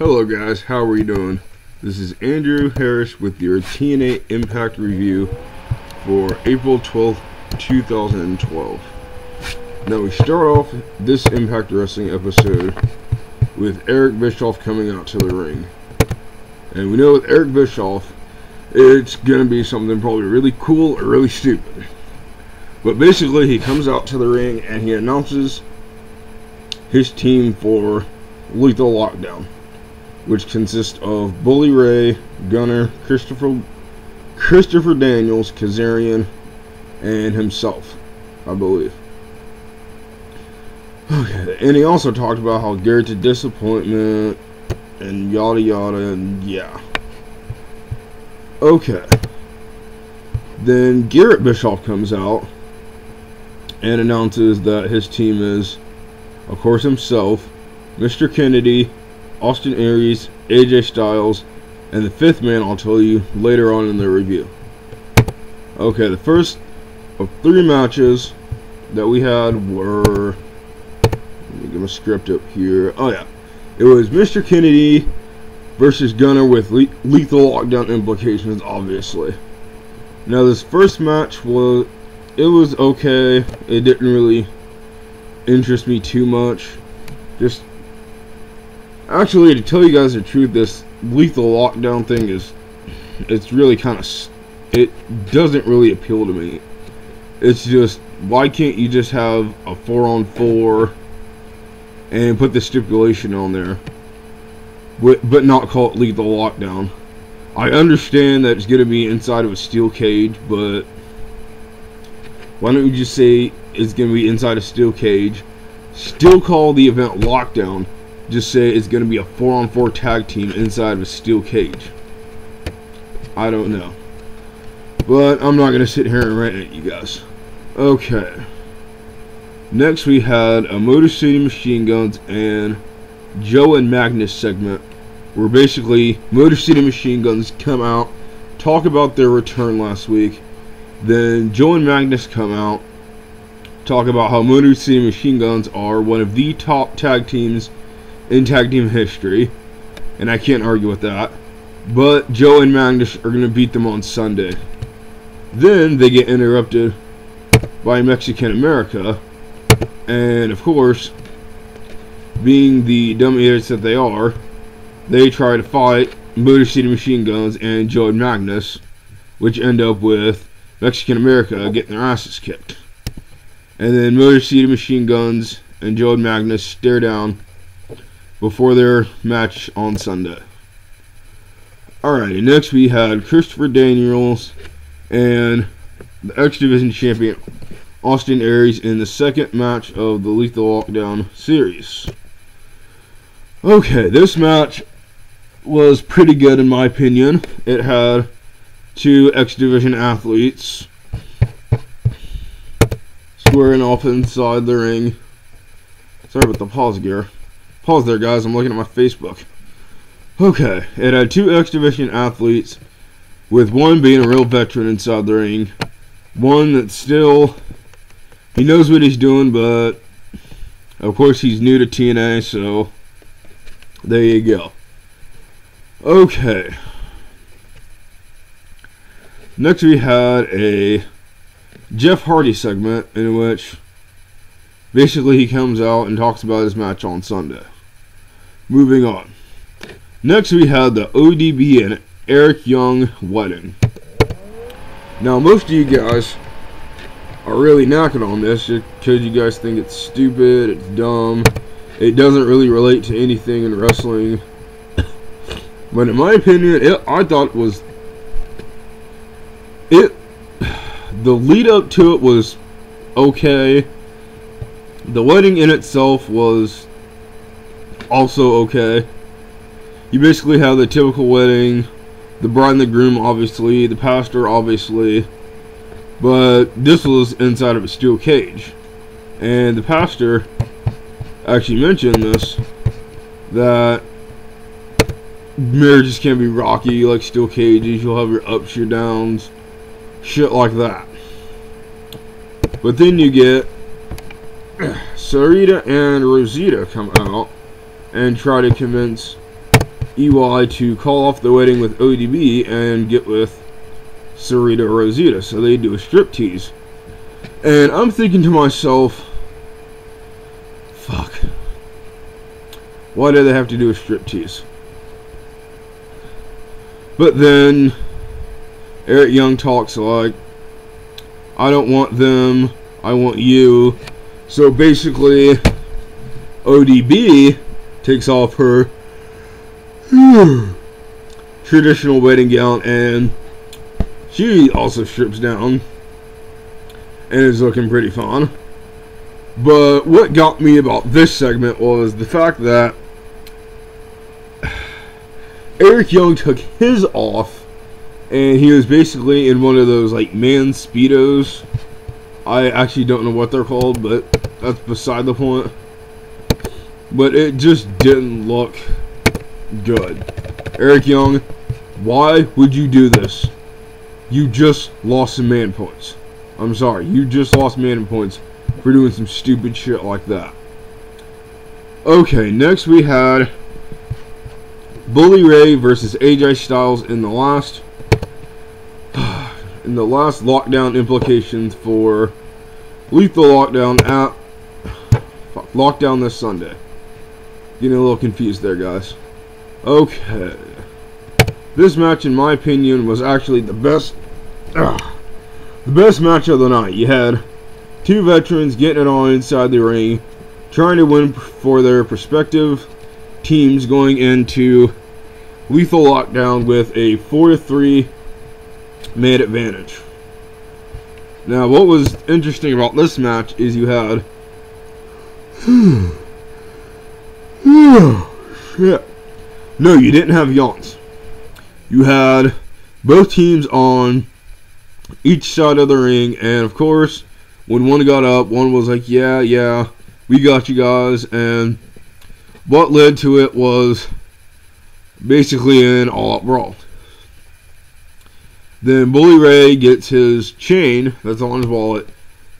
Hello guys, how are we doing? This is Andrew Harris with your TNA Impact review for April 12th, 2012. Now we start off this Impact Wrestling episode with Eric Bischoff coming out to the ring. And we know with Eric Bischoff, it's going to be something probably really cool or really stupid. But basically he comes out to the ring and he announces his team for Lethal Lockdown, which consists of Bully Ray, Gunner, Christopher Daniels, Kazarian, and himself, I believe. Okay, and he also talked about how Garrett's a disappointment, and yada yada, and yeah. Okay. Then Garrett Bischoff comes out and announces that his team is, of course, himself, Mr. Kennedy, Austin Aries, AJ Styles, and the fifth man I'll tell you later on in the review. Okay, the first of three matches that we had were, let me get my script up here. Oh yeah, it was Mr. Kennedy versus Gunner with lethal lockdown implications, obviously. Now this first match was okay. It didn't really interest me too much. Actually, to tell you guys the truth, this lethal lockdown thing it's really kind of, it doesn't really appeal to me. It's just, why can't you just have a 4-on-4 and put the stipulation on there, but not call it lethal lockdown? I understand that it's going to be inside of a steel cage, but why don't you just say it's going to be inside a steel cage, still call the event lockdown, just say it's going to be a 4-on-4 tag team inside of a steel cage. I don't know, but I'm not going to sit here and rant at you guys. Okay, next we had a Motor City Machine Guns and Joe and Magnus segment, where basically Motor City Machine Guns come out, talk about their return last week. Then Joe and Magnus come out, talk about how Motor City Machine Guns are one of the top tag teams in tag team history, and I can't argue with that. But Joe and Magnus are going to beat them on Sunday. Then they get interrupted by Mexican America, and of course, being the dumb idiots that they are, they try to fight Motor City Machine Guns and Joe and Magnus, which end up with Mexican America getting their asses kicked. And then Motor City Machine Guns and Joe and Magnus stare down before their match on Sunday. Alrighty, next we had Christopher Daniels and the X Division champion Austin Aries in the second match of the Lethal Lockdown series. Okay, this match was pretty good in my opinion. It had two X Division athletes squaring off inside the ring. Sorry about the pause gear. Pause there, guys. I'm looking at my Facebook. Okay, it had two X Division athletes, with one being a real veteran inside the ring, one that's still, he knows what he's doing, but of course he's new to TNA, so there you go. Okay, next we had a Jeff Hardy segment in which basically he comes out and talks about his match on Sunday. Moving on. Next we had the ODB and Eric Young wedding. Now most of you guys are really knocking on this because you guys think it's stupid, it's dumb, it doesn't really relate to anything in wrestling. But in my opinion, I thought it was, the lead up to it was okay. The wedding in itself was also okay. You basically have the typical wedding, the bride and the groom obviously, the pastor obviously, but this was inside of a steel cage. And the pastor actually mentioned this, that marriages can be rocky like steel cages, you'll have your ups, your downs, shit like that. But then you get Sarita and Rosita come out and try to convince EY to call off the wedding with ODB and get with Sarita Rosita. So they do a striptease. And I'm thinking to myself, fuck. Why do they have to do a striptease? But then Eric Young talks like, I don't want them, I want you. So basically, ODB takes off her traditional wedding gown and she also strips down and is looking pretty fun. But what got me about this segment was the fact that Eric Young took his off and he was basically in one of those like man speedos. I actually don't know what they're called, but that's beside the point. But it just didn't look good. Eric Young, why would you do this? You just lost some man points. I'm sorry, you just lost man points for doing some stupid shit like that. Okay, next we had Bully Ray versus AJ Styles in the last lockdown implications for Lethal Lockdown at Lockdown this Sunday. Getting a little confused there, guys. Okay. This match, in my opinion, was actually the best match of the night. You had two veterans getting it on inside the ring, trying to win for their respective teams going into Lethal Lockdown with a 4-3 man advantage. Now, what was interesting about this match is you had shit. No, you didn't have yawns. You had both teams on each side of the ring, and of course, when one got up, one was like, yeah, we got you guys, and what led to it was basically an all-out brawl. Then Bully Ray gets his chain that's on his wallet,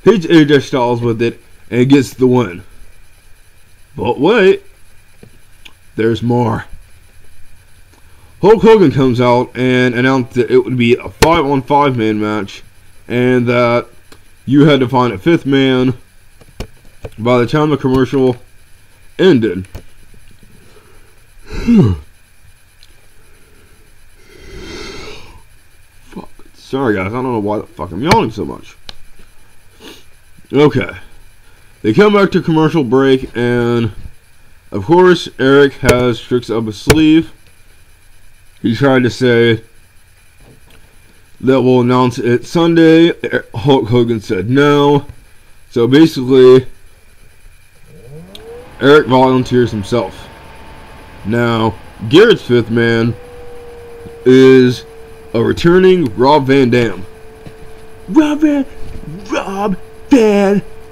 hits AJ Styles with it, and gets the win. But wait, there's more. Hulk Hogan comes out and announced that it would be a 5-on-5 man match, and that you had to find a fifth man by the time the commercial ended. Fuck. Sorry guys, I don't know why the fuck I'm yawning so much. Okay. They come back to commercial break, and of course Eric has tricks up his sleeve. He tried to say that we'll announce it Sunday. Hulk Hogan said no. So basically, Eric volunteers himself. Now, Garrett's fifth man is a returning Rob Van Dam. Rob Van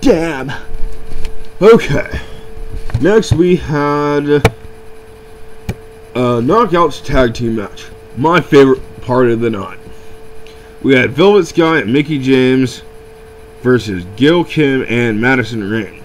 Dam. Okay. Next we had Knockouts tag team match. My favorite part of the night. We had Velvet Sky and Mickie James versus Gail Kim and Madison Rayne.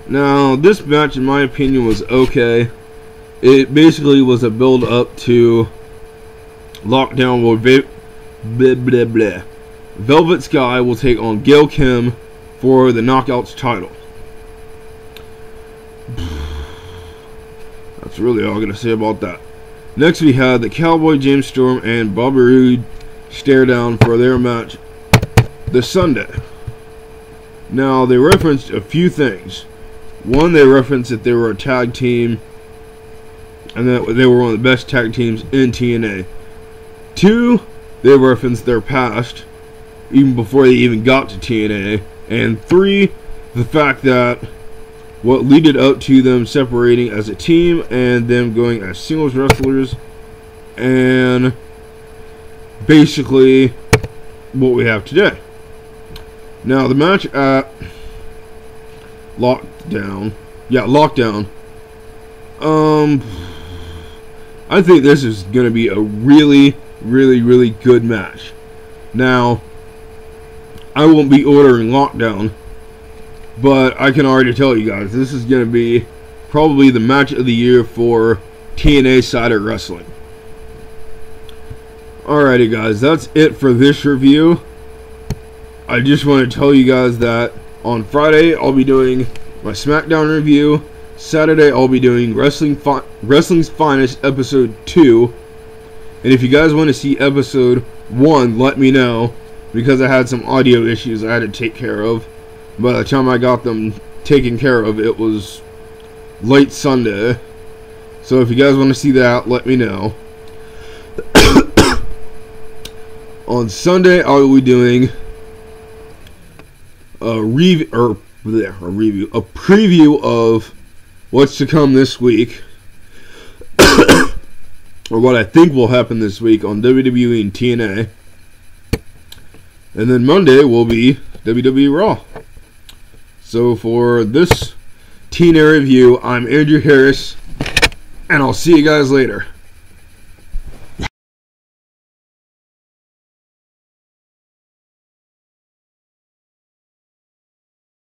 Now, this match, in my opinion, was okay. It basically was a build up to Lockdown where Velvet Sky will take on Gail Kim for the Knockouts title. That's really all I'm going to say about that. Next we had the Cowboy James Storm and Bobby Roode stare down for their match this Sunday. Now, they referenced a few things. One, they referenced that they were a tag team and that they were one of the best tag teams in TNA. Two, they referenced their past even before they even got to TNA. And three, the fact that what led up to them separating as a team and them going as singles wrestlers, and basically what we have today. Now, the match at Lockdown, I think this is going to be a really, really good match. Now, I won't be ordering Lockdown, but I can already tell you guys, this is going to be probably the match of the year for TNA side of wrestling. Alrighty guys, that's it for this review. I just want to tell you guys that on Friday I'll be doing my SmackDown review. Saturday I'll be doing Wrestling's Finest episode 2. And if you guys want to see episode 1, let me know, because I had some audio issues I had to take care of. By the time I got them taken care of, it was late Sunday. So if you guys want to see that, let me know. On Sunday I will be doing a preview of what's to come this week, or what I think will happen this week on WWE and TNA. And then Monday will be WWE Raw. So for this TNA review, I'm Andrew Harris, and I'll see you guys later.